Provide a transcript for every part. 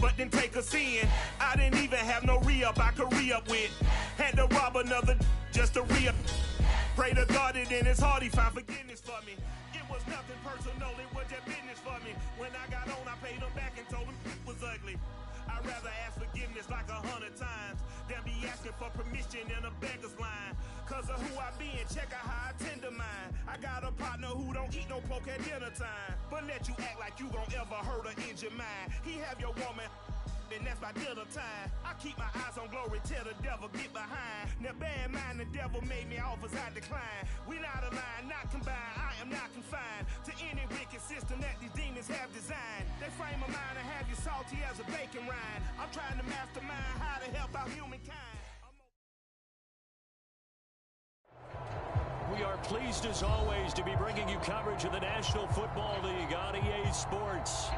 but then take a sin. I didn't even have no re-up I could re-up with. Had to rob another just to re-up. Pray to God it in his heart he found forgiveness for me. It was nothing personal, it was just business for me. When I got on, I paid him back and told him it was ugly. I'd rather ask forgiveness like 100 times than be asking for permission in a beggar's line. Cause of who I be and check out how I tend to mine. I got a partner who don't eat no pork at dinner time, but let you act like you gon' ever hurt or injure mine. He have your woman, and that's by dinner time. I keep my eyes on glory till the devil get behind. Now bear in mind the devil made me offers I decline. We not aligned, not combined, I am not confined to any wicked system that these demons have designed. They frame a mind and have you salty as a bacon rind. I'm trying to mastermind how to help out humankind. We are pleased as always to be bringing you coverage of the National Football League on EA Sports.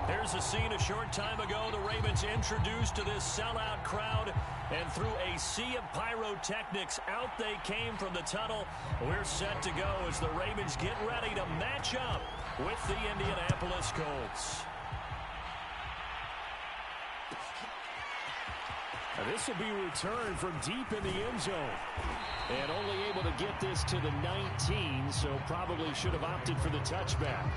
There's a scene a short time ago. The Ravens introduced to this sellout crowd, and through a sea of pyrotechnics, out they came from the tunnel. We're set to go as the Ravens get ready to match up with the Indianapolis Colts. This will be returned from deep in the end zone. And only able to get this to the 19, so probably should have opted for the touchback.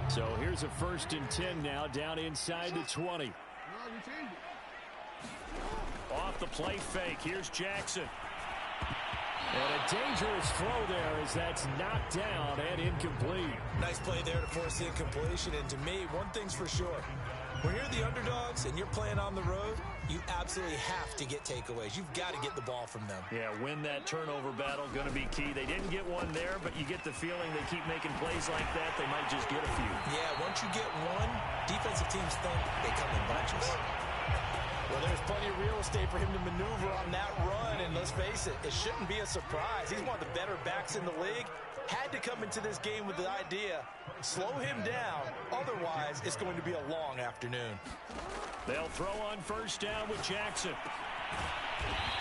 So here's a 1st and 10 now, down inside the 20. Off the play fake, here's Jackson. And a dangerous throw there as that's knocked down and incomplete. Nice play there to force the incompletion. And to me, one thing's for sure. When you're the underdogs and you're playing on the road, you absolutely have to get takeaways. You've got to get the ball from them. Yeah, win that turnover battle, going to be key. They didn't get one there, but you get the feeling they keep making plays like that, they might just get a few. Yeah, once you get one, defensive teams think they come in bunches. Well, there's plenty of real estate for him to maneuver on that run, and let's face it, it shouldn't be a surprise. He's one of the better backs in the league. Had to come into this game with the idea, slow him down, otherwise it's going to be a long afternoon. They'll throw on 1st down with Jackson.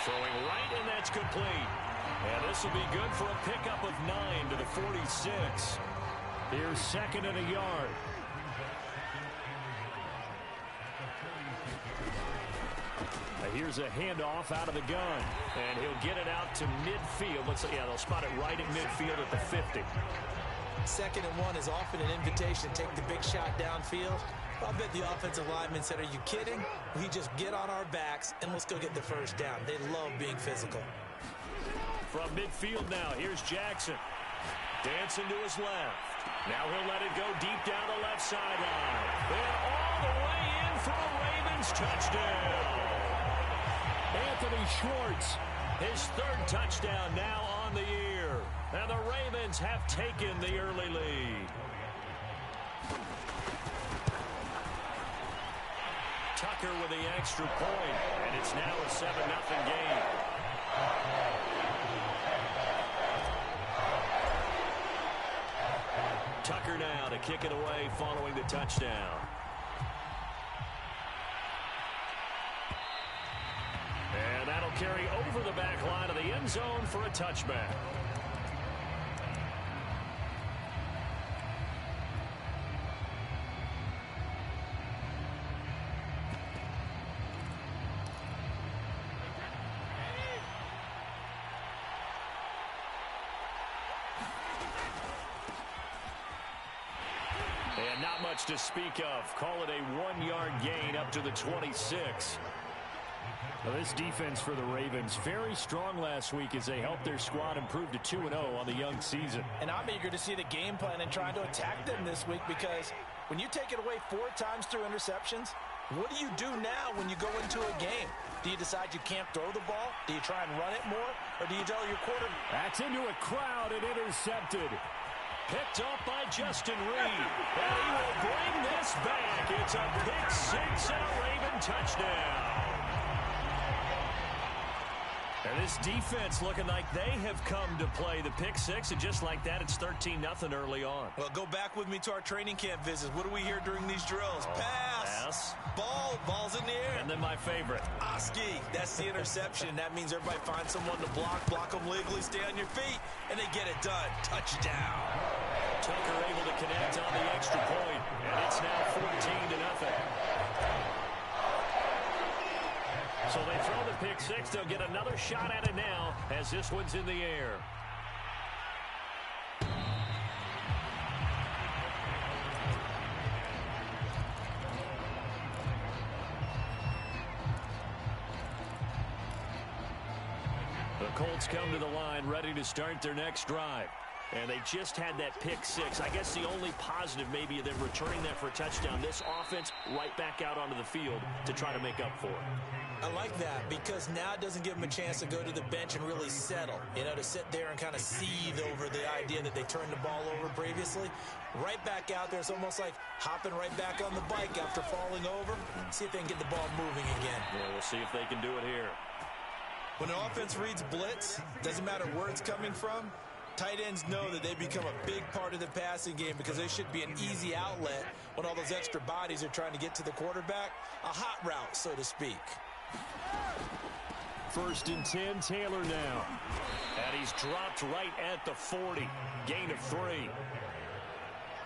Throwing right, and that's complete. And this will be good for a pickup of 9 to the 46. Here's 2nd and a yard. Here's a handoff out of the gun. And he'll get it out to midfield. They'll spot it right at midfield at the 50. 2nd and 1 is often an invitation to take the big shot downfield. I bet the offensive lineman said, are you kidding? We just get on our backs and let's go get the 1st down. They love being physical. From midfield now, here's Jackson. Dancing to his left. Now he'll let it go deep down the left sideline. And all the way in for a Ravens touchdown. Anthony Schwartz, his 3rd touchdown now on the year. And the Ravens have taken the early lead. Tucker with the extra point, and it's now a 7-0 game. Tucker now to kick it away following the touchdown. And that'll carry over the back line of the end zone for a touchback. And not much to speak of. Call it a 1-yard gain up to the 26. Well, this defense for the Ravens, very strong last week as they helped their squad improve to 2-0 on the young season. And I'm eager to see the game plan and trying to attack them this week, because when you take it away 4 times through interceptions, what do you do now when you go into a game? Do you decide you can't throw the ball? Do you try and run it more? Or do you tell your quarterback? That's into a crowd and intercepted. Picked off by Justin Reed. And he will bring this back. It's a pick 6 and a Raven touchdown. And this defense looking like they have come to play. The pick six, and just like that, it's 13-0 early on. Well, go back with me to our training camp visits. What do we hear during these drills? Pass. Ball's in the air. And then my favorite. Oski, that's the interception. That means everybody finds someone to block them legally, stay on your feet, and they get it done. Touchdown. Tucker able to connect on the extra point, and it's now 14-0. So they throw the pick six. They'll get another shot at it now as this one's in the air. The Colts come to the line ready to start their next drive. And they just had that pick six. I guess the only positive maybe of them returning that for a touchdown. This offense right back out onto the field to try to make up for it. I like that because now it doesn't give them a chance to go to the bench and really settle. You know, to sit there and kind of seethe over the idea that they turned the ball over previously. Right back out there. It's almost like hopping right back on the bike after falling over. See if they can get the ball moving again. Yeah, we'll see if they can do it here. When the offense reads blitz, doesn't matter where it's coming from, tight ends know that they become a big part of the passing game because they should be an easy outlet when all those extra bodies are trying to get to the quarterback. A hot route, so to speak. 1st and 10, Taylor now. And he's dropped right at the 40. Gain of 3.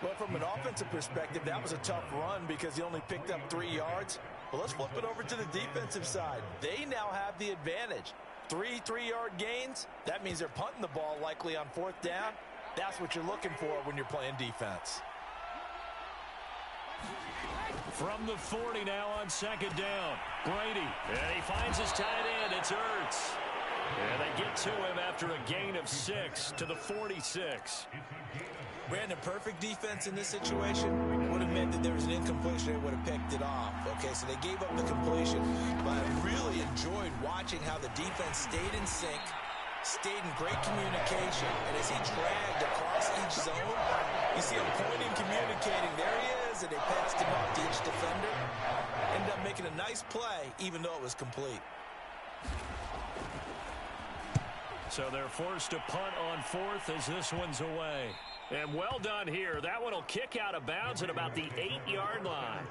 Well, from an offensive perspective, that was a tough run because he only picked up 3 yards. Well, let's flip it over to the defensive side. They now have the advantage. 3 3-yard gains. That means they're punting the ball likely on 4th down. That's what you're looking for when you're playing defense. From the 40 now on 2nd down. Brady. And he finds his tight end. It's Ertz. And they get to him after a gain of 6 to the 46. Brandon, perfect defense in this situation would have meant that there was an incompletion. They would have picked it off. Okay, so they gave up the completion, but I really enjoyed watching how the defense stayed in sync, stayed in great communication, and as he dragged across each zone, you see him pointing, communicating. There he is, and they passed him off to each defender. Ended up making a nice play, even though it was complete. So they're forced to punt on 4th as this one's away. And well done here. That one will kick out of bounds at about the 8-yard line.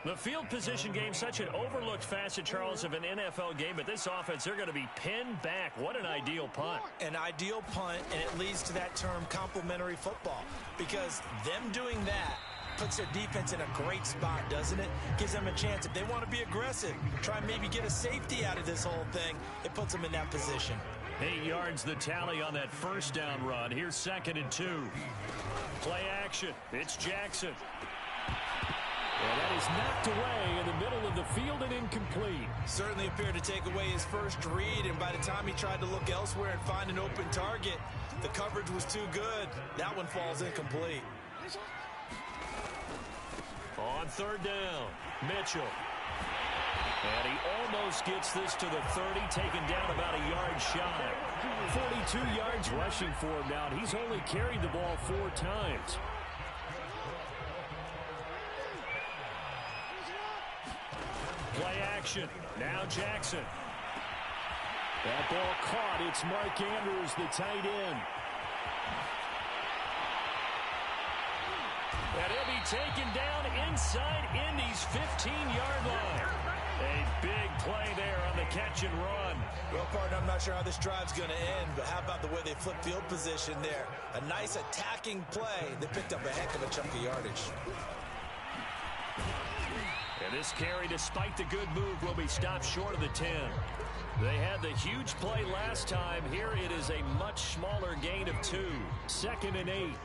The field position game, such an overlooked facet, Charles, of an NFL game. But this offense, they're going to be pinned back. What an ideal punt. An ideal punt, and it leads to that term complementary football. Because them doing that puts their defense in a great spot, doesn't it? Gives them a chance. If they want to be aggressive, try and maybe get a safety out of this whole thing, it puts them in that position. 8 yards the tally on that 1st down run. Here's 2nd and 2. Play action. It's Jackson. And that is knocked away in the middle of the field and incomplete. Certainly appeared to take away his first read, and by the time he tried to look elsewhere and find an open target, the coverage was too good. That one falls incomplete. On 3rd down, Mitchell. And he almost gets this to the 30, taken down about a yard shy. 42 yards rushing for him now. He's only carried the ball 4 times. Play action. Now Jackson. That ball caught. It's Mark Andrews, the tight end. And he'll be taken down inside Indy's 15-yard line. A big play there on the catch and run. Well, partner, I'm not sure how this drive's going to end, but how about the way they flip field position there? A nice attacking play. They picked up a heck of a chunk of yardage. And this carry, despite the good move, will be stopped short of the 10. They had the huge play last time. Here it is a much smaller gain of 2. 2nd and 8.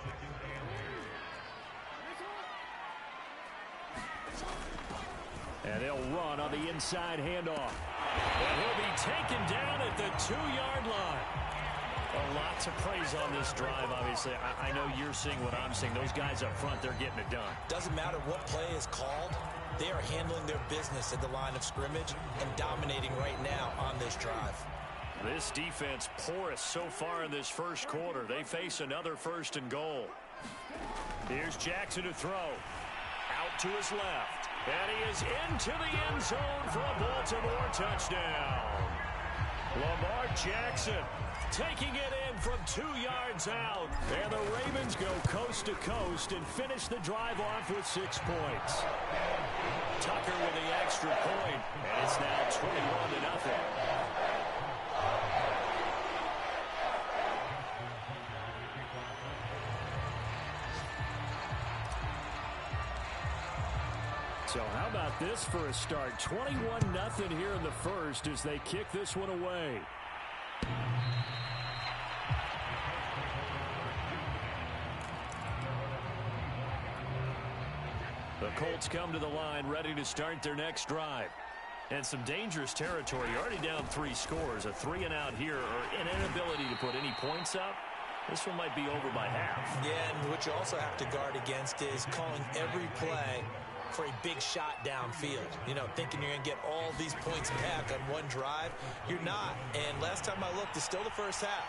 And they'll run on the inside handoff. And he'll be taken down at the 2-yard line. A lot to praise on this drive, obviously. I know you're seeing what I'm seeing. Those guys up front, they're getting it done. Doesn't matter what play is called. They are handling their business at the line of scrimmage and dominating right now on this drive. This defense porous so far in this first quarter. They face another 1st and goal. Here's Jackson to throw. Out to his left. And he is into the end zone for a Baltimore touchdown. Lamar Jackson taking it in from 2 yards out. And the Ravens go coast to coast and finish the drive off with 6 points. Tucker with the extra point, and it's now 21-0. So how about this for a start? 21-0 here in the first as they kick this one away. The Colts come to the line ready to start their next drive. And some dangerous territory. You're already down 3 scores. A 3-and-out here or an inability to put any points up. This one might be over by half. Yeah, and what you also have to guard against is calling every play for a big shot downfield. You know, thinking you're going to get all these points back on one drive. You're not. And last time I looked, it's still the first half.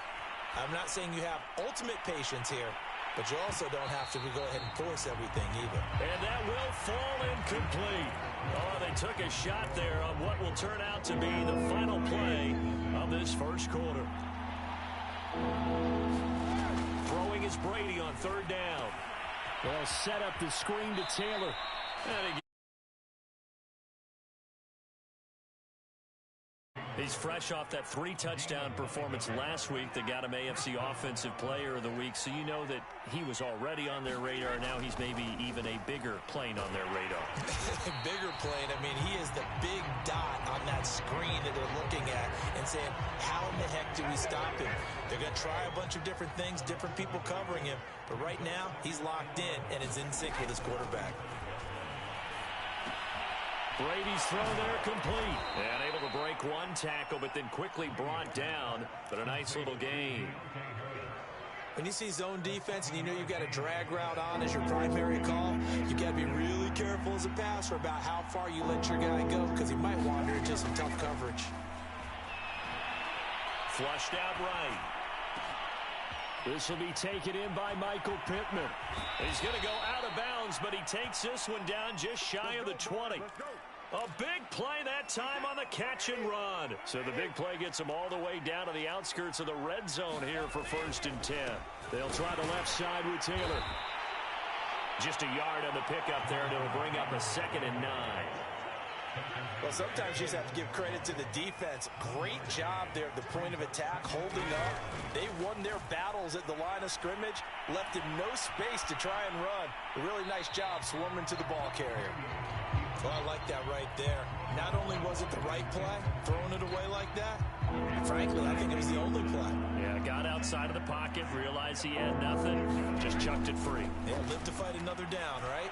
I'm not saying you have ultimate patience here, but you also don't have to go ahead and force everything either. And that will fall incomplete. Oh, they took a shot there on what will turn out to be the final play of this first quarter. Throwing is Brady on 3rd down. They'll set up the screen to Taylor. He's fresh off that 3-touchdown performance last week that got him AFC Offensive Player of the Week, so you know that he was already on their radar. Now he's maybe even a bigger plane on their radar. Bigger plane. I mean, he is the big dot on that screen that they're looking at and saying, how in the heck do we stop him? They're going to try a bunch of different things, different people covering him, but right now he's locked in and is in sync with his quarterback. Brady's throw there complete. And able to break one tackle, but then quickly brought down. But a nice little gain. When you see zone defense and you know you've got a drag route on as your primary call, you got to be really careful as a passer about how far you let your guy go because he might wander into some tough coverage. Flushed out right. This will be taken in by Michael Pittman. He's going to go out of bounds, but he takes this one down just shy of the 20. A big play that time on the catch and run. So the big play gets him all the way down to the outskirts of the red zone here for 1st and 10. They'll try the left side with Taylor. Just a yard on the pickup there, and it'll bring up a 2nd and 9. Well, sometimes you just have to give credit to the defense. Great job there at the point of attack, holding up. They won their battles at the line of scrimmage, left him no space to try and run. A really nice job swarming to the ball carrier. Well, I like that right there. Not only was it the right play, throwing it away like that, frankly, I think it was the only play. Yeah, got outside of the pocket, realized he had nothing, just chucked it free. Yeah, live to fight another down, right?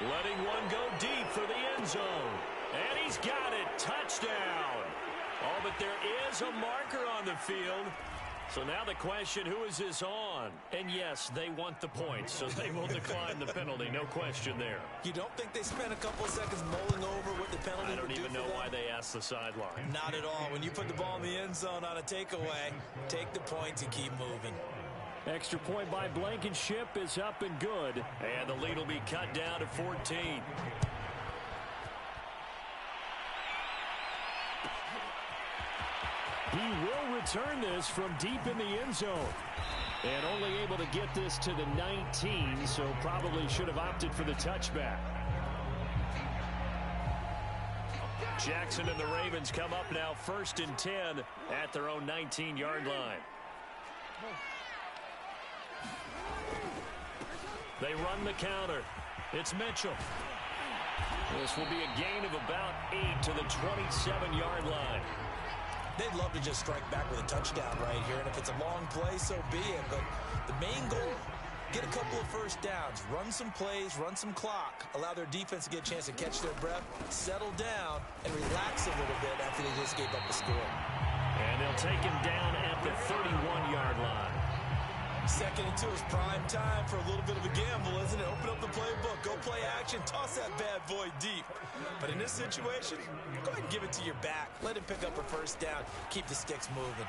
Letting one go deep for the end zone. And he's got it. Touchdown. Oh, but there is a marker on the field. So now the question, who is this on? And yes, they want the points, so they will decline the penalty. No question there. You don't think they spent a couple of seconds mulling over what the penalty I don't would do even for know them? why they asked the sideline. Not at all. When you put the ball in the end zone on a takeaway, take the points and keep moving. Extra point by Blankenship is up and good. And the lead will be cut down to 14. He will return this from deep in the end zone. And only able to get this to the 19, so probably should have opted for the touchback. Jackson and the Ravens come up now 1st and 10 at their own 19-yard line. They run the counter. It's Mitchell. This will be a gain of about 8 to the 27-yard line. They'd love to just strike back with a touchdown right here, and if it's a long play, so be it. But the main goal, get a couple of first downs, run some plays, run some clock, allow their defense to get a chance to catch their breath, settle down, and relax a little bit after they just gave up a score. And they'll take him down at the 31-yard line. 2nd and 2 is prime time for a little bit of a gamble, isn't it? Open up the playbook, go play action, toss that bad boy deep. But in this situation, go ahead and give it to your back. Let him pick up a first down. Keep the sticks moving.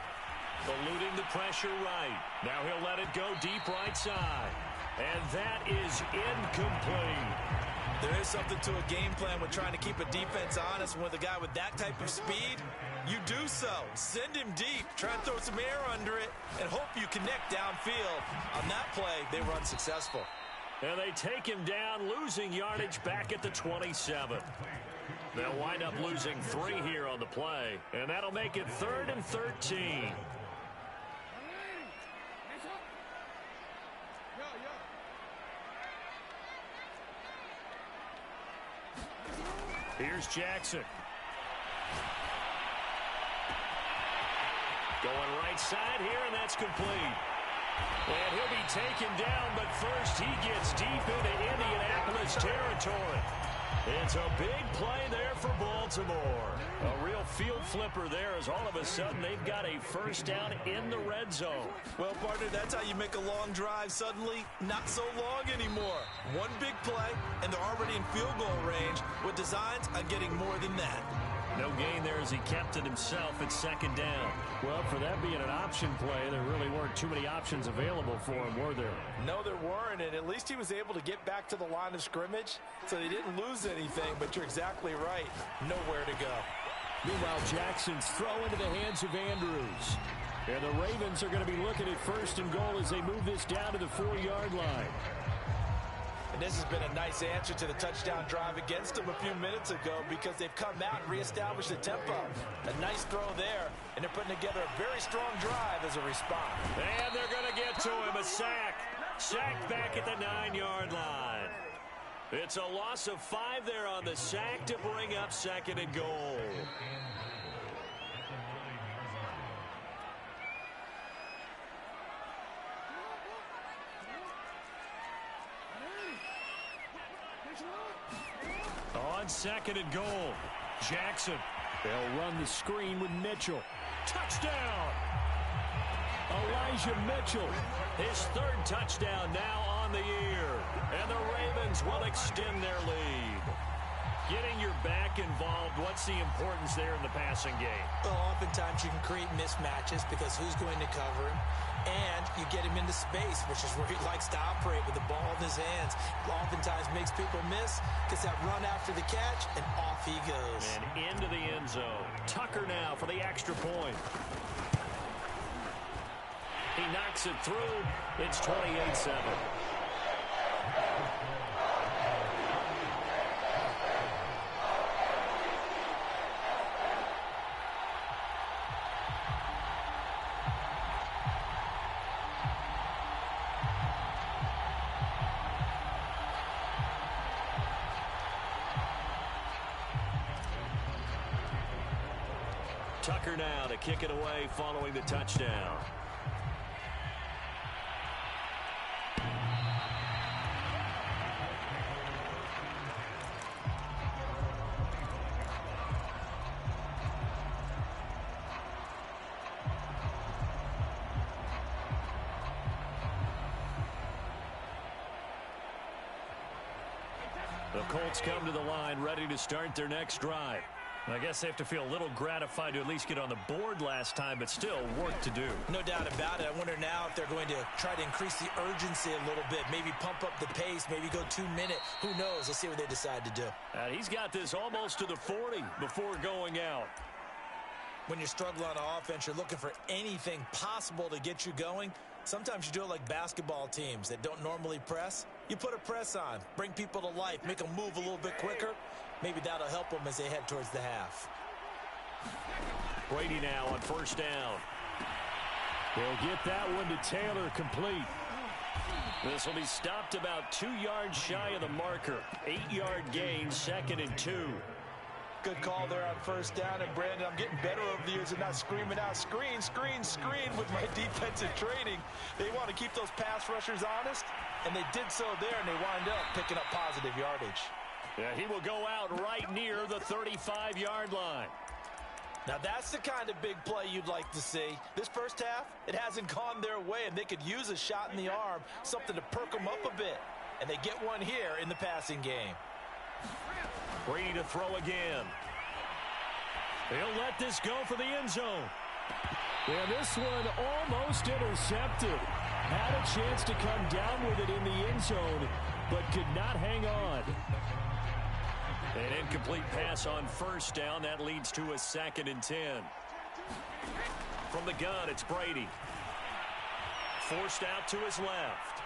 Eluding the pressure right. Now he'll let it go deep right side. And that is incomplete. There is something to a game plan with trying to keep a defense honest. With a guy with that type of speed, You do so. Send him deep. Try and throw some air under it and hope you connect downfield. On that play, they were unsuccessful. And they take him down, losing yardage back at the 27. They'll wind up losing 3 here on the play, and that'll make it 3rd and 13. Here's Jackson. Going right side here, and that's complete. And he'll be taken down, but first he gets deep into Indianapolis territory. It's a big play there for Baltimore. A real field flipper there as all of a sudden they've got a first down in the red zone. Well, partner, that's how you make a long drive suddenly not so long anymore. One big play, and they're already in field goal range with designs on getting more than that. No gain there as he kept it himself at 2nd down. Well, for that being an option play, there really weren't too many options available for him, were there? No, there weren't, and at least he was able to get back to the line of scrimmage, so he didn't lose anything, but you're exactly right. Nowhere to go. Meanwhile, Jackson's throw into the hands of Andrews. And the Ravens are going to be looking at 1st and goal as they move this down to the 4-yard line. And this has been a nice answer to the touchdown drive against them a few minutes ago because they've come out and reestablished the tempo. A nice throw there, and they're putting together a very strong drive as a response. And they're going to get to him, a sack. Sacked back at the 9-yard line. It's a loss of 5 there on the sack to bring up 2nd and goal. On 2nd and goal, Jackson. They'll run the screen with Mitchell. Touchdown! Elijah Mitchell. His 3rd touchdown now on the year. And the Ravens will extend their lead. Getting your back involved, what's the importance there in the passing game? Well, oftentimes you can create mismatches because who's going to cover him? And you get him into space, which is where he likes to operate with the ball in his hands. Oftentimes makes people miss, gets that run after the catch, and off he goes. And into the end zone. Tucker now for the extra point. He knocks it through. It's 28-7. Tucker now to kick it away following the touchdown. The Colts come to the line ready to start their next drive. I guess they have to feel a little gratified to at least get on the board last time, but still work to do. No doubt about it. I wonder now if they're going to try to increase the urgency a little bit, maybe pump up the pace, maybe go 2-minute. Who knows? Let's see what they decide to do. He's got this almost to the 40 before going out. When you're struggling on offense, you're looking for anything possible to get you going. Sometimes you do it like basketball teams that don't normally press. You put a press on, bring people to life, make them move a little bit quicker. Maybe that'll help them as they head towards the half. Brady now on 1st down. They'll get that one to Taylor complete. This will be stopped about 2 yards shy of the marker. 8-yard gain, 2nd and 2. Good call there on 1st down. And, Brandon, I'm getting better over the years and not screaming out, screen, screen, screen with my defensive training. They want to keep those pass rushers honest, and they did so there, and they wind up picking up positive yardage. Yeah, he will go out right near the 35-yard line. Now, that's the kind of big play you'd like to see. This first half, it hasn't gone their way, and they could use a shot in the arm, something to perk them up a bit. And they get one here in the passing game. Brady to throw again. They'll let this go for the end zone. Yeah, this one almost intercepted. Had a chance to come down with it in the end zone, but could not hang on. An incomplete pass on first down. That leads to a 2nd and 10. From the gun, it's Brady. Forced out to his left.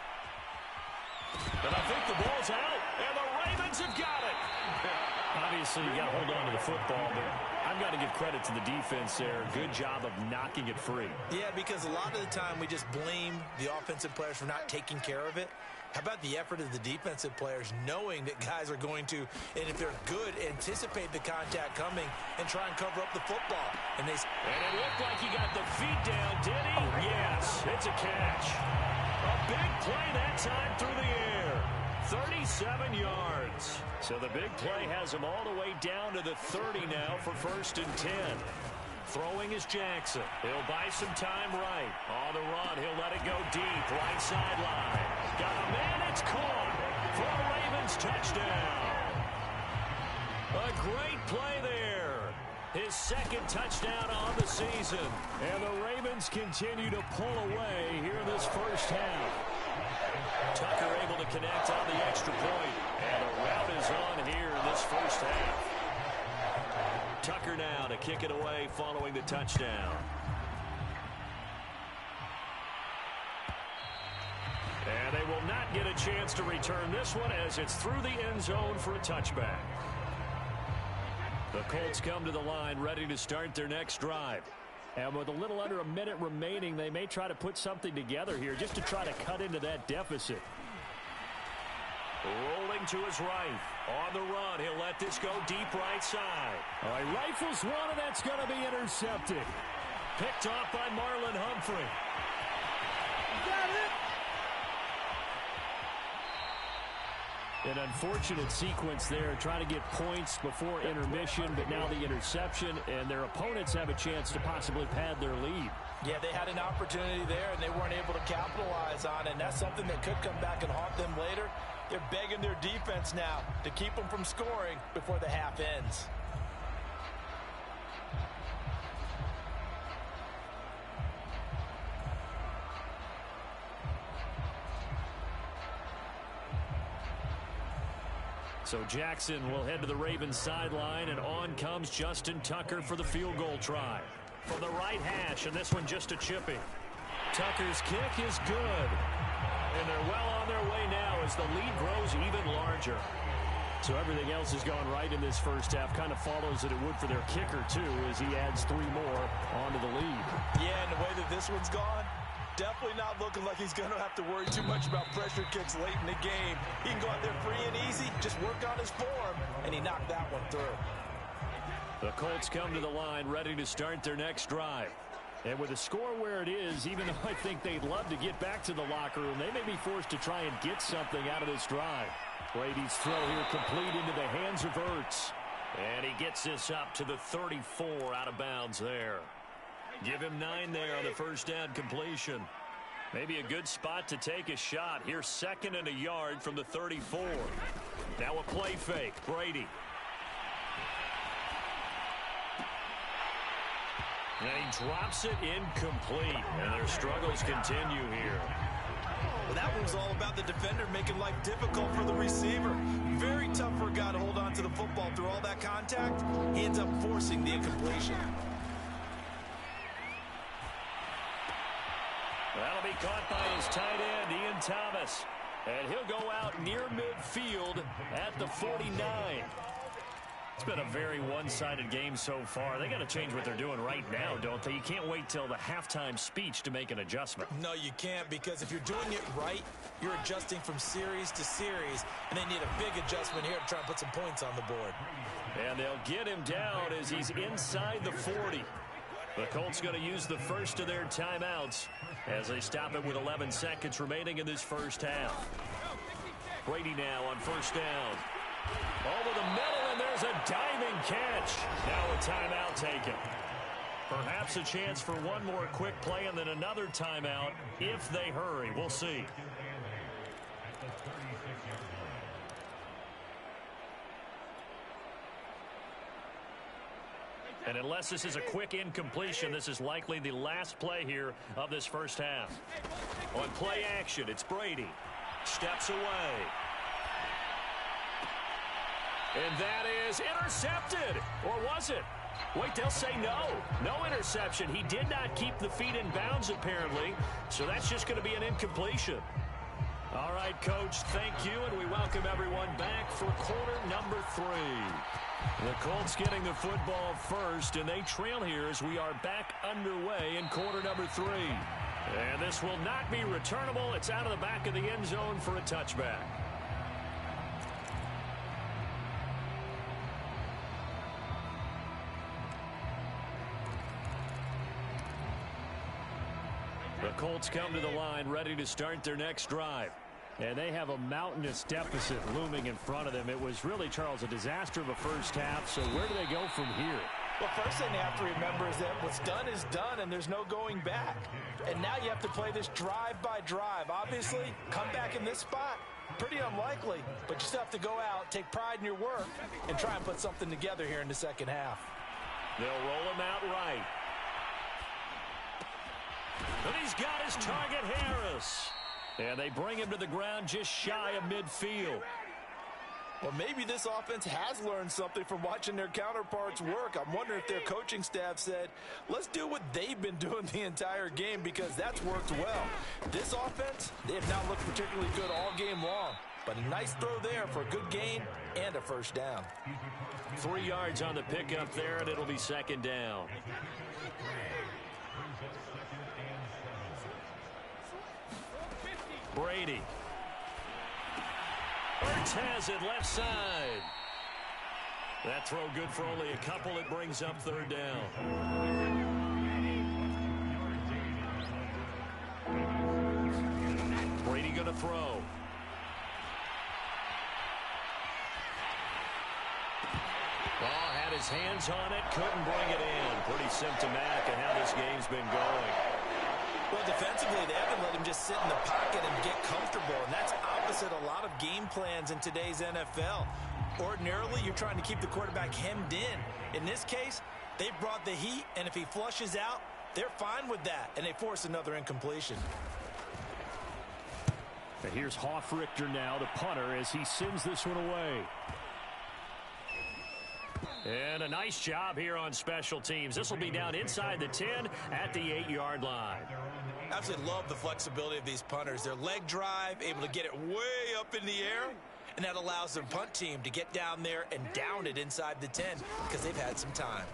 And I think the ball's out, and the Ravens have got it. Obviously, you got to hold on to the football, but I've got to give credit to the defense there. Good job of knocking it free. Yeah, because a lot of the time we just blame the offensive players for not taking care of it. How about the effort of the defensive players knowing that guys are going to, and if they're good, anticipate the contact coming and try and cover up the football. And it looked like he got the feet down, did he? Yes, it's a catch. A big play that time through the air. 37 yards. So the big play has him all the way down to the 30 now for 1st and 10. Throwing is Jackson. He'll buy some time right. On the run, he'll let it go deep. Right sideline. Got a man, it's caught for a Ravens touchdown. A great play there. His 2nd touchdown on the season. And the Ravens continue to pull away here in this first half. Tucker able to connect on the extra point. And a route is on here in this first half. Tucker now to kick it away following the touchdown. And they will not get a chance to return this one as it's through the end zone for a touchback. The Colts come to the line ready to start their next drive. And with a little under a minute remaining, they may try to put something together here just to try to cut into that deficit. Rolling to his right. On the run. He'll let this go deep right side. All right, rifles one, and that's going to be intercepted. Picked off by Marlon Humphrey. Got it. An unfortunate sequence there, trying to get points before intermission, but now the interception, and their opponents have a chance to possibly pad their lead. Yeah, they had an opportunity there, and they weren't able to capitalize on it, and that's something that could come back and haunt them later. They're begging their defense now to keep them from scoring before the half ends. So Jackson will head to the Ravens sideline, and on comes Justin Tucker for the field goal try. From the right hash, and this one just a chipping. Tucker's kick is good. And they're well on their way now as the lead grows even larger. So everything else has gone right in this first half. Kind of follows that it would for their kicker, too, as he adds 3 more onto the lead. Yeah, and the way that this one's gone, definitely not looking like he's going to have to worry too much about pressure kicks late in the game. He can go out there free and easy, just work on his form, and he knocked that one through. The Colts come to the line ready to start their next drive. And with the score where it is, even though I think they'd love to get back to the locker room, they may be forced to try and get something out of this drive. Brady's throw here complete into the hands of Ertz. And he gets this up to the 34 out of bounds there. Give him 9 there on the first down completion. Maybe a good spot to take a shot. Here's 2nd and a yard from the 34. Now a play fake. Brady. And he drops it incomplete. And their struggles continue here. Well, that one was all about the defender making life difficult for the receiver. Very tough for a guy to hold on to the football through all that contact. He ends up forcing the incompletion. That'll be caught by his tight end, Ian Thomas. And he'll go out near midfield at the 49. It's been a very one-sided game so far. They got to change what they're doing right now, don't they? You can't wait till the halftime speech to make an adjustment. No, you can't, because if you're doing it right, you're adjusting from series to series, and they need a big adjustment here to try and put some points on the board. And they'll get him down as he's inside the 40. The Colts going to use the first of their timeouts as they stop it with 11 seconds remaining in this first half. Brady now on first down. Over the middle, and there's a diving catch. Now a timeout taken. Perhaps a chance for one more quick play and then another timeout if they hurry. We'll see. And unless this is a quick incompletion, this is likely the last play here of this first half. On play action, it's Brady. Steps away. And that is intercepted. Or was it? Wait, they'll say no. No interception. He did not keep the feet in bounds, apparently. So that's just going to be an incompletion. All right, Coach, thank you, and we welcome everyone back for quarter number 3. The Colts getting the football first, and they trail here as we are back underway in quarter number 3. And this will not be returnable. It's out of the back of the end zone for a touchback. The Colts come to the line ready to start their next drive. And they have a mountainous deficit looming in front of them. It was really, Charles, a disaster of a first half. So where do they go from here? Well, first thing they have to remember is that what's done is done, and there's no going back. And now you have to play this drive by drive. Obviously, come back in this spot, pretty unlikely. But you still have to go out, take pride in your work, and try and put something together here in the second half. They'll roll him out right. And he's got his target, Harris. And they bring him to the ground just shy of midfield. Well, maybe this offense has learned something from watching their counterparts work. I'm wondering if their coaching staff said, let's do what they've been doing the entire game, because that's worked well. This offense, they have not looked particularly good all game long. But a nice throw there for a good gain and a first down. 3 yards on the pickup there, and it'll be second down. Brady. Ertz has it left side. That throw good for only a couple. It brings up third down. Brady going to throw. Ball had his hands on it, couldn't bring it in. Pretty symptomatic of how this game's been going. Well, defensively, they haven't let him just sit in the pocket and get comfortable, and that's opposite a lot of game plans in today's NFL. Ordinarily, you're trying to keep the quarterback hemmed in. In this case, they brought the heat, and if he flushes out, they're fine with that, and they force another incompletion. And here's Hofrichter now, the punter, as he sends this one away. And a nice job here on special teams. This will be down inside the 10 at the 8-yard line. Absolutely love the flexibility of these punters. Their leg drive, able to get it way up in the air, and that allows their punt team to get down there and down it inside the 10 because they've had some time.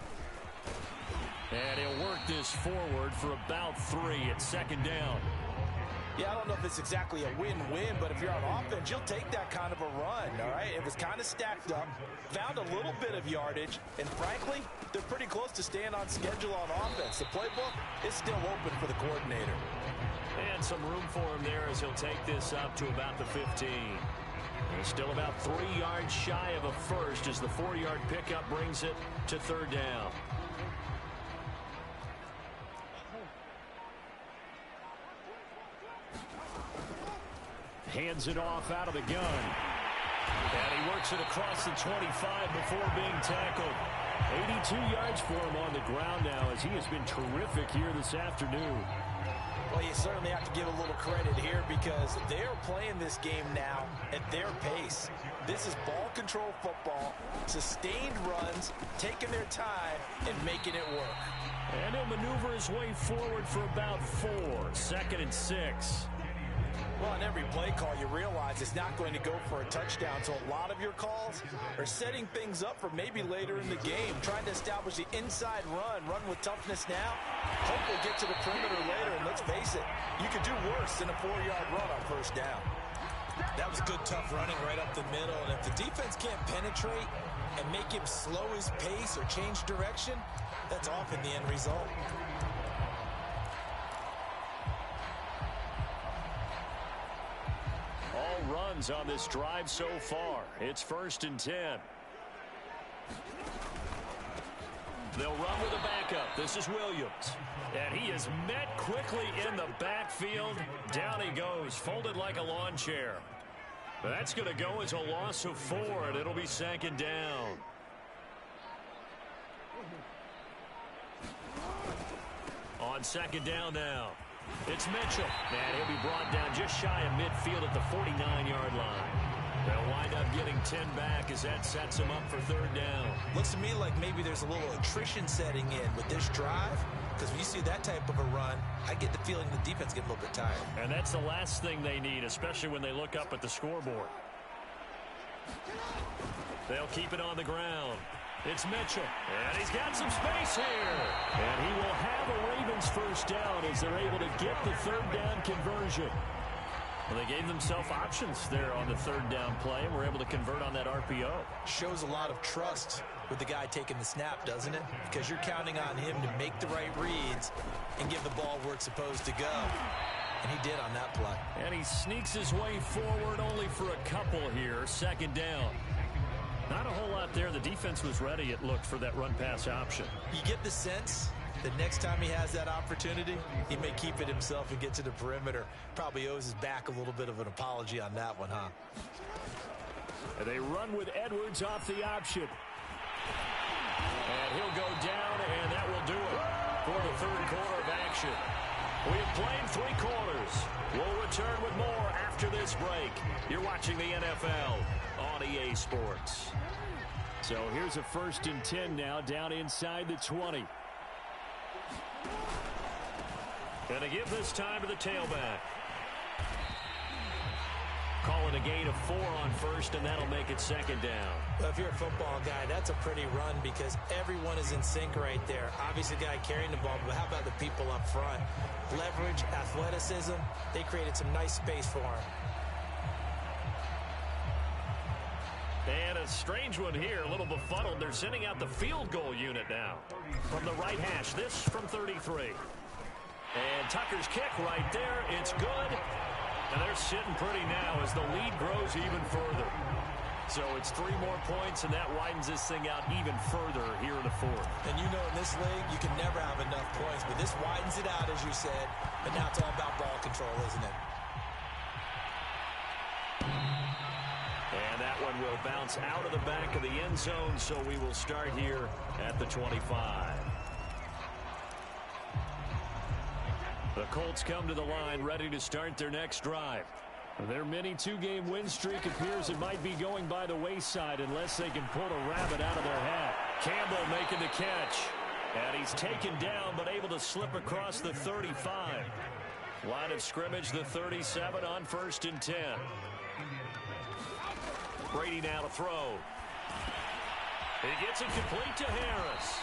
And he'll work this forward for about 3 at second down. Yeah, I don't know if it's exactly a win-win, but if you're on offense, you'll take that kind of a run, all right? It was kind of stacked up, found a little bit of yardage, and frankly, they're pretty close to staying on schedule on offense. The playbook is still open for the coordinator. And some room for him there as he'll take this up to about the 15. And still about 3 yards shy of a first as the 4-yard pickup brings it to third down. Hands it off out of the gun. And he works it across the 25 before being tackled. 82 yards for him on the ground now as he has been terrific here this afternoon. Well, you certainly have to give a little credit here because they're playing this game now at their pace. This is ball control football, sustained runs, taking their time, and making it work. And he'll maneuver his way forward for about 4. 2nd and 6. Well, on every play call, you realize it's not going to go for a touchdown, so a lot of your calls are setting things up for maybe later in the game, trying to establish the inside run with toughness now, hopefully get to the perimeter later, and let's face it, you could do worse than a 4-yard run on first down. That was good, tough running right up the middle, and if the defense can't penetrate and make him slow his pace or change direction, that's often the end result. All runs on this drive so far. It's 1st and 10. They'll run with a backup. This is Williams. And he is met quickly in the backfield. Down he goes, folded like a lawn chair. That's going to go as a loss of 4, and it'll be 2nd down. On 2nd down now. It's Mitchell, and he'll be brought down just shy of midfield at the 49-yard line. They'll wind up getting 10 back as that sets them up for third down. Looks to me like maybe there's a little attrition setting in with this drive, because when you see that type of a run, I get the feeling the defense gets a little bit tired. And that's the last thing they need, especially when they look up at the scoreboard. They'll keep it on the ground. It's Mitchell, and he's got some space here. And he will have a Ravens first down as they're able to get the third down conversion. Well, they gave themselves options there on the third down play, and were able to convert on that RPO. Shows a lot of trust with the guy taking the snap, doesn't it? Because you're counting on him to make the right reads and give the ball where it's supposed to go. And he did on that play. And he sneaks his way forward only for a couple here. Second down. Not a whole lot there. The defense was ready, it looked, for that run-pass option. You get the sense that next time he has that opportunity, he may keep it himself and get to the perimeter. Probably owes his back a little bit of an apology on that one, huh? And they run with Edwards off the option. And he'll go down, and that will do it for the third quarter of action. We have played 3 quarters. We'll return with more after this break. You're watching the NFL on EA Sports. So here's a 1st and 10 now, down inside the 20. And to give this time to the tailback. Call it a gain of 4 on first, and that'll make it second down. Well, if you're a football guy, that's a pretty run because everyone is in sync right there. Obviously, the guy carrying the ball, but how about the people up front? Leverage, athleticism, they created some nice space for him. And a strange one here, a little befuddled. They're sending out the field goal unit now. From the right hash, this from 33. And Tucker's kick right there, it's good. And they're sitting pretty now as the lead grows even further. So it's 3 more points, and that widens this thing out even further here in the 4th. And you know in this league, you can never have enough points, but this widens it out, as you said. But now it's all about ball control, isn't it? And that one will bounce out of the back of the end zone, so we will start here at the 25. The Colts come to the line, ready to start their next drive. Their mini 2-game win streak appears it might be going by the wayside unless they can pull a rabbit out of their hat. Campbell making the catch. And he's taken down, but able to slip across the 35. Line of scrimmage, the 37 on 1st and 10. Brady now to throw. He gets it complete to Harris.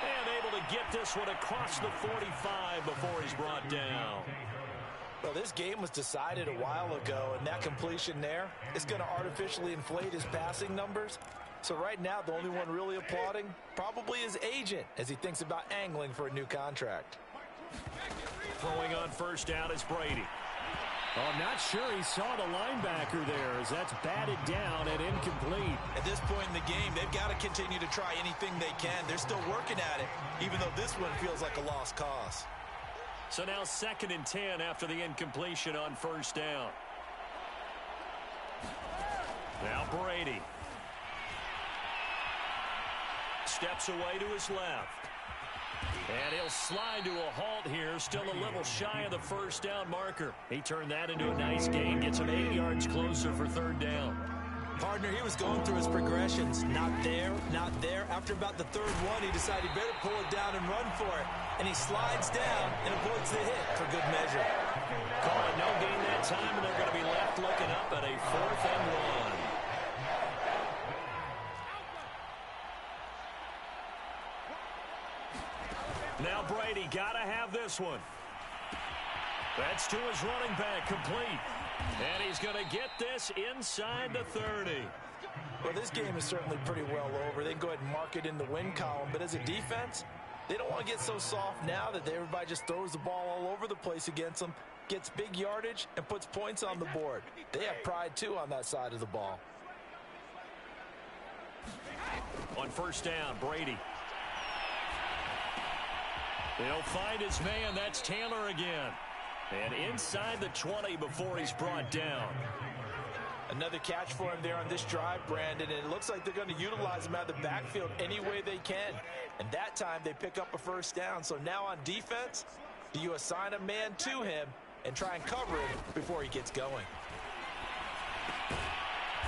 And able to get this one across the 45 before he's brought down. Well, this game was decided a while ago, and that completion there is going to artificially inflate his passing numbers. So right now, the only one really applauding probably his agent as he thinks about angling for a new contract. Throwing on first down is Brady. Oh, I'm not sure he saw the linebacker there as that's batted down and incomplete. At this point in the game, they've got to continue to try anything they can. They're still working at it, even though this one feels like a lost cause. So now 2nd and 10 after the incompletion on first down. Now Brady. Steps away to his left. And he'll slide to a halt here, still a little shy of the first down marker. He turned that into a nice gain, gets him 8 yards closer for 3rd down. Partner, he was going through his progressions. Not there, not there. After about the 3rd one, he decided he better pull it down and run for it. And he slides down and avoids the hit for good measure. Call it no gain that time, and they're going to be left looking up at a 4th and 1. Now Brady got to have this one. That's to his running back, complete. And he's going to get this inside the 30. Well, this game is certainly pretty well over. They can go ahead and mark it in the win column. But as a defense, they don't want to get so soft now that everybody just throws the ball all over the place against them, gets big yardage, and puts points on the board. They have pride, too, on that side of the ball. On first down, Brady. He'll find his man. That's Taylor again. And inside the 20 before he's brought down. Another catch for him there on this drive, Brandon. And it looks like they're going to utilize him out of the backfield any way they can. And that time they pick up a first down. So now on defense, do you assign a man to him and try and cover him before he gets going?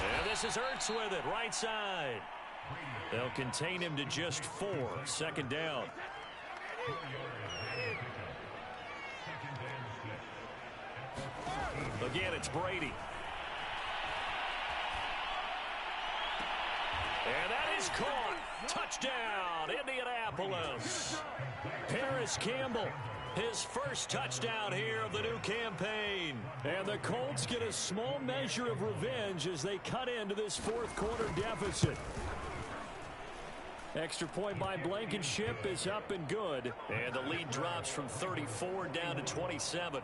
And this is Ertz with it, right side. They'll contain him to just 4. Second down. Again, it's Brady. And that is caught. Touchdown, Indianapolis. Paris Campbell, his first touchdown here of the new campaign. And the Colts get a small measure of revenge as they cut into this fourth quarter deficit. Extra point by Blankenship is up and good. And the lead drops from 34 down to 27.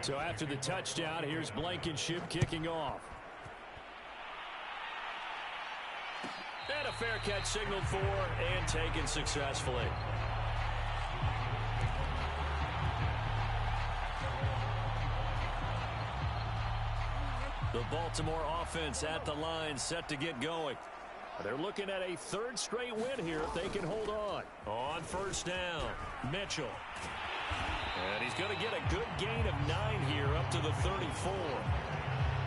So after the touchdown, here's Blankenship kicking off. And a fair catch signaled for and taken successfully. The Baltimore offense at the line, set to get going. They're looking at a third straight win here if they can hold on. On first down, Mitchell. And he's going to get a good gain of 9 here up to the 34.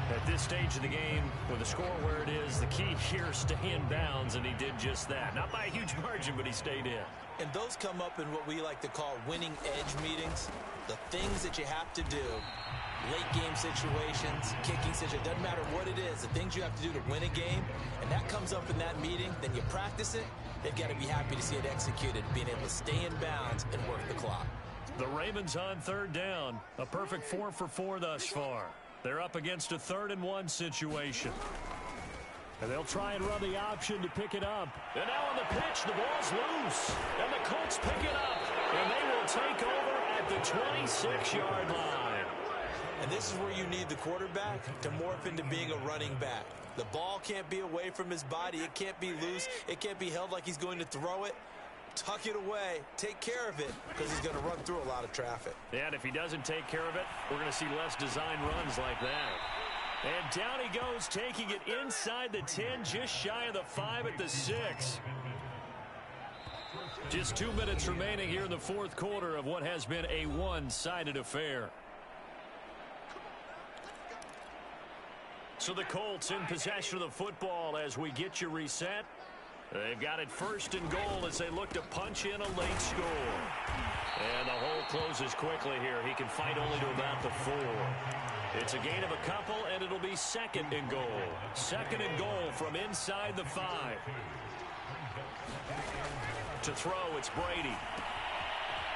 At this stage of the game, with the score where it is, the key here is stay in bounds, and he did just that. Not by a huge margin, but he stayed in. And those come up in what we like to call winning edge meetings. The things that you have to do, late game situations, kicking situations, doesn't matter what it is, the things you have to do to win a game, and that comes up in that meeting, then you practice it, they've got to be happy to see it executed, being able to stay in bounds and work the clock. The Ravens on third down, a perfect 4 for 4 thus far. They're up against a 3rd-and-1 situation. And they'll try and run the option to pick it up. And now on the pitch, the ball's loose. And the Colts pick it up. And they will take over at the 26-yard line. And this is where you need the quarterback to morph into being a running back. The ball can't be away from his body. It can't be loose. It can't be held like he's going to throw it. Tuck it away, take care of it, because he's going to run through a lot of traffic. Yeah, and if he doesn't take care of it, we're going to see less design runs like that. And down he goes, taking it inside the 10, just shy of the 5 at the 6. Just 2 minutes remaining here in the fourth quarter of what has been a one-sided affair. So the Colts in possession of the football as we get you reset. They've got it 1st and goal as they look to punch in a late score. And the hole closes quickly here. He can fight only to about the 4. It's a gain of a couple, and it'll be 2nd and goal. 2nd and goal from inside the 5. To throw, it's Brady.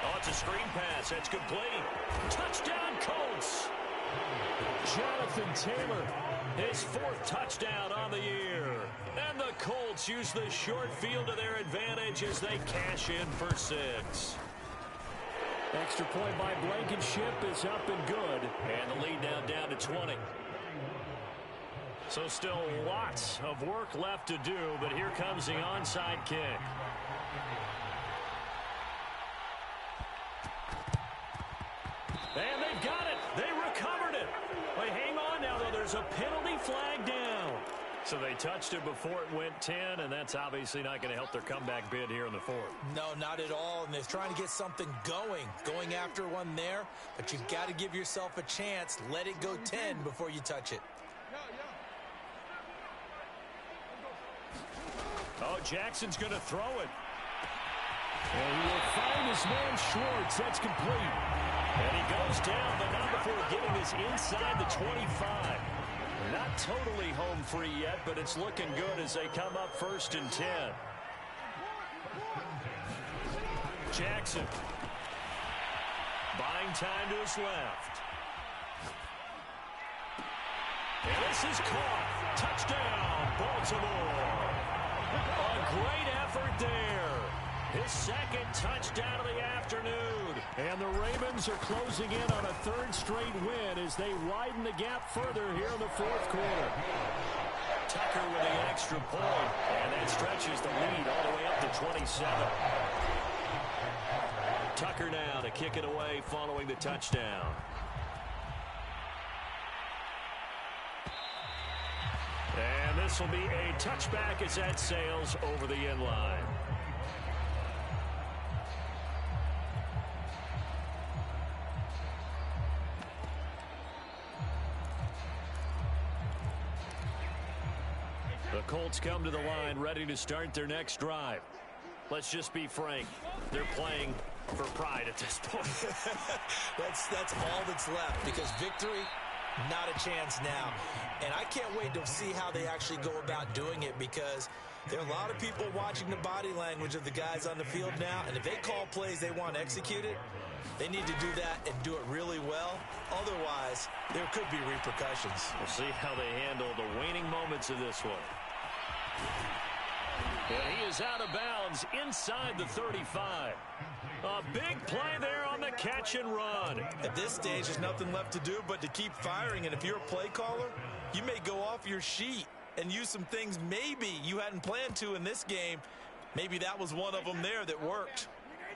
Oh, it's a screen pass. That's complete. Touchdown, Colts. Jonathan Taylor, his 4th touchdown on the year. And the Colts use the short field to their advantage as they cash in for 6. Extra point by Blankenship is up and good. And the lead now down to 20. So still lots of work left to do, but here comes the onside kick. And they've got it. They recovered it. Wait, hang on now, though. There's a penalty flag down. So they touched it before it went 10, and that's obviously not going to help their comeback bid here in the 4th. No, not at all, and they're trying to get something going after one there, but you've got to give yourself a chance. Let it go 10 before you touch it. Oh, Jackson's going to throw it. And he will find his man Schwartz. That's complete. And he goes down, but not before getting this inside the 25. Not totally home free yet, but it's looking good as they come up 1st and 10. Jackson. Buying time to his left. And this is caught. Touchdown, Baltimore. A great effort there. His 2nd touchdown of the afternoon. And the Ravens are closing in on a 3rd straight win as they widen the gap further here in the 4th quarter. Tucker with the extra point. And that stretches the lead all the way up to 27. Tucker now to kick it away following the touchdown. And this will be a touchback as that sails over the end line. The Colts come to the line ready to start their next drive. Let's just be frank. They're playing for pride at this point. That's all that's left, because victory, not a chance now. And I can't wait to see how they actually go about doing it, because there are a lot of people watching the body language of the guys on the field now, and if they call plays they want executed, they need to do that and do it really well. Otherwise, there could be repercussions. We'll see how they handle the waning moments of this one. And he is out of bounds inside the 35. A big play there on the catch and run. At this stage, there's nothing left to do but to keep firing. And if you're a play caller, you may go off your sheet and use some things maybe you hadn't planned to in this game. Maybe that was one of them there that worked.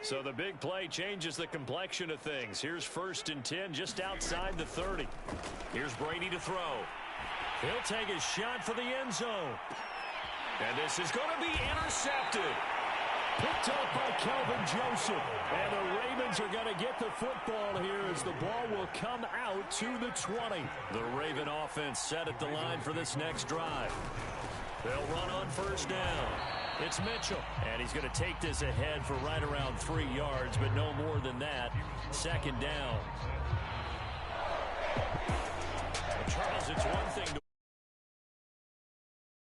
So the big play changes the complexion of things. Here's 1st and 10 just outside the 30. Here's Brady to throw. He'll take his shot for the end zone. And this is going to be intercepted. Picked up by Kelvin Joseph. And the Ravens are going to get the football here as the ball will come out to the 20. The Raven offense set at the line for this next drive. They'll run on 1st down. It's Mitchell. And he's going to take this ahead for right around 3 yards, but no more than that. 2nd down. Charles, it's 1